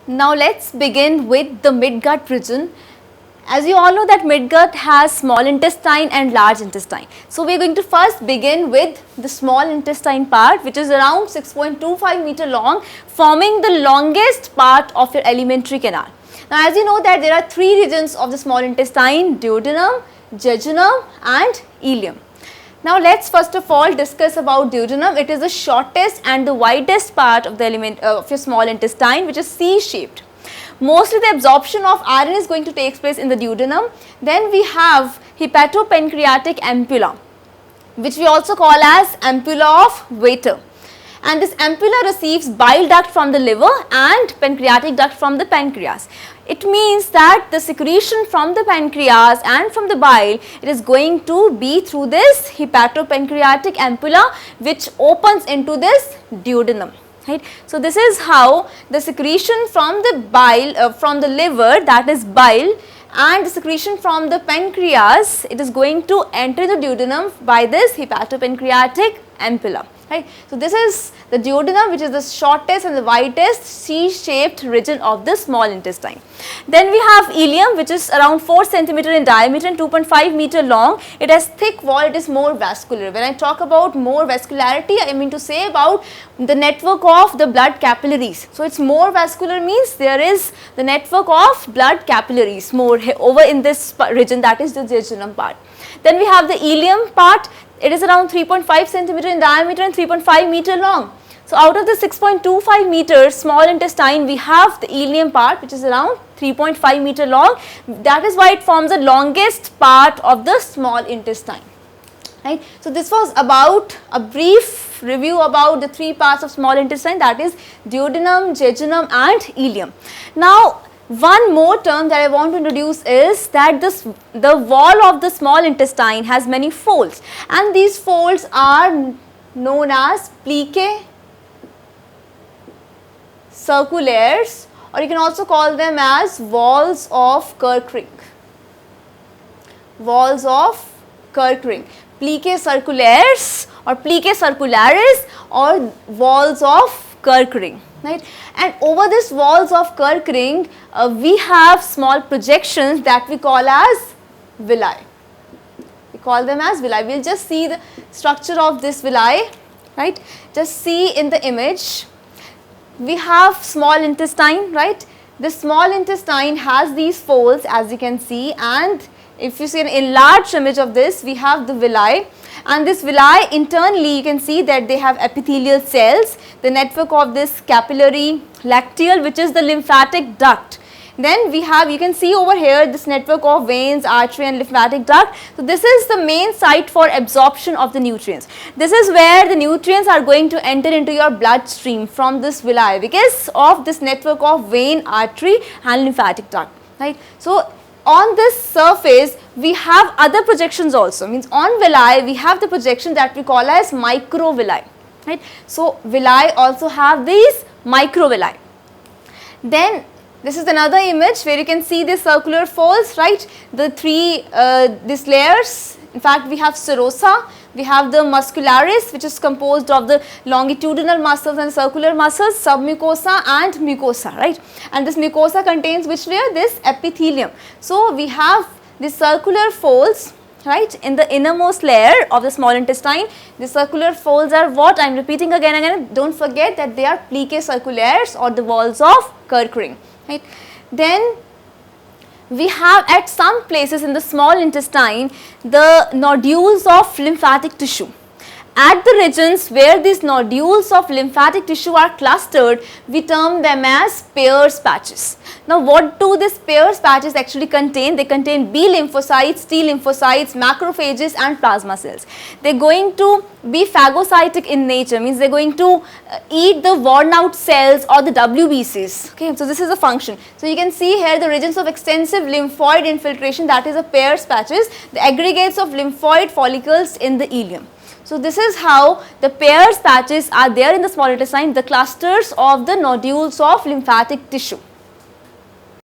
Now let's begin with the midgut region. As you all know that midgut has small intestine and large intestine. So we are going to first begin with the small intestine part, which is around 6.25 meter long, forming the longest part of your alimentary canal. Now as you know that there are three regions of the small intestine: duodenum, jejunum and ileum. Now let's first of all discuss about duodenum. It is the shortest and the widest part of the of your small intestine, which is C-shaped. Mostly the absorption of iron is going to take place in the duodenum. Then we have hepatopancreatic ampulla, which we also call as ampulla of Vater. And this ampulla receives bile duct from the liver and pancreatic duct from the pancreas. It means that the secretion from the pancreas and from the bile, it is going to be through this hepatopancreatic ampulla, which opens into this duodenum. Right. So this is how the secretion from the bile from the liver, that is bile, and the secretion from the pancreas, it is going to enter the duodenum by this hepatopancreatic ampulla. Right. So this is the duodenum, which is the shortest and the widest C-shaped region of the small intestine. Then we have ileum, which is around 4 centimeter in diameter and 2.5 meter long. It has thick wall, it is more vascular. When I talk about more vascularity, I mean to say about the network of the blood capillaries. So it's more vascular means there is the network of blood capillaries more over in this region, that is the jejunum part. Then we have the ileum part. It is around 3.5 centimeter in diameter and 3.5 meter long. So out of the 6.25 meters small intestine, we have the ileum part, which is around 3.5 meter long. That is why it forms the longest part of the small intestine. Right. So this was about a brief review about the three parts of small intestine, that is duodenum, jejunum and ileum. Now one more term that I want to introduce is that the wall of the small intestine has many folds, and these folds are known as plicae circulares, or you can also call them as walls of Kerckring. Walls of Kerckring, plicae circulares or plicae circularis or walls of Kerckring. Right. And over this walls of Kerckring, we have small projections that we call as villi. We call them as villi. We will just see the structure of this villi, right. Just see in the image. We have small intestine, right. The small intestine has these folds, as you can see, and if you see an enlarged image of this, we have the villi. And this villi internally, you can see that they have epithelial cells, the network of this capillary lacteal, which is the lymphatic duct. Then we have, you can see over here, this network of veins, artery and lymphatic duct. So this is the main site for absorption of the nutrients. This is where the nutrients are going to enter into your bloodstream from this villi because of this network of vein, artery and lymphatic duct. Right. So on this surface, we have other projections also, means on villi we have the projection that we call as microvilli, right. So villi also have these microvilli. Then this is another image where you can see the circular folds, right, the three these layers. In fact, we have serosa, we have the muscularis, which is composed of the longitudinal muscles and circular muscles, submucosa and mucosa, right. And this mucosa contains which layer? This epithelium. So we have the circular folds, right, in the innermost layer of the small intestine. The circular folds are what? I am repeating again and again, don't forget that they are plicae circulares or the walls of Kerckring, right. Then we have at some places in the small intestine the nodules of lymphatic tissue. At the regions where these nodules of lymphatic tissue are clustered, we term them as Peyer's patches. Now what do these Peyer's patches actually contain? They contain B lymphocytes, T lymphocytes, macrophages and plasma cells. They are going to be phagocytic in nature, means they are going to eat the worn out cells or the WBCs. Okay, so this is a function. So you can see here the regions of extensive lymphoid infiltration, that is a Peyer's patches, the aggregates of lymphoid follicles in the ileum. So this is how the Peyer's patches are there in the small intestine, the clusters of the nodules of lymphatic tissue.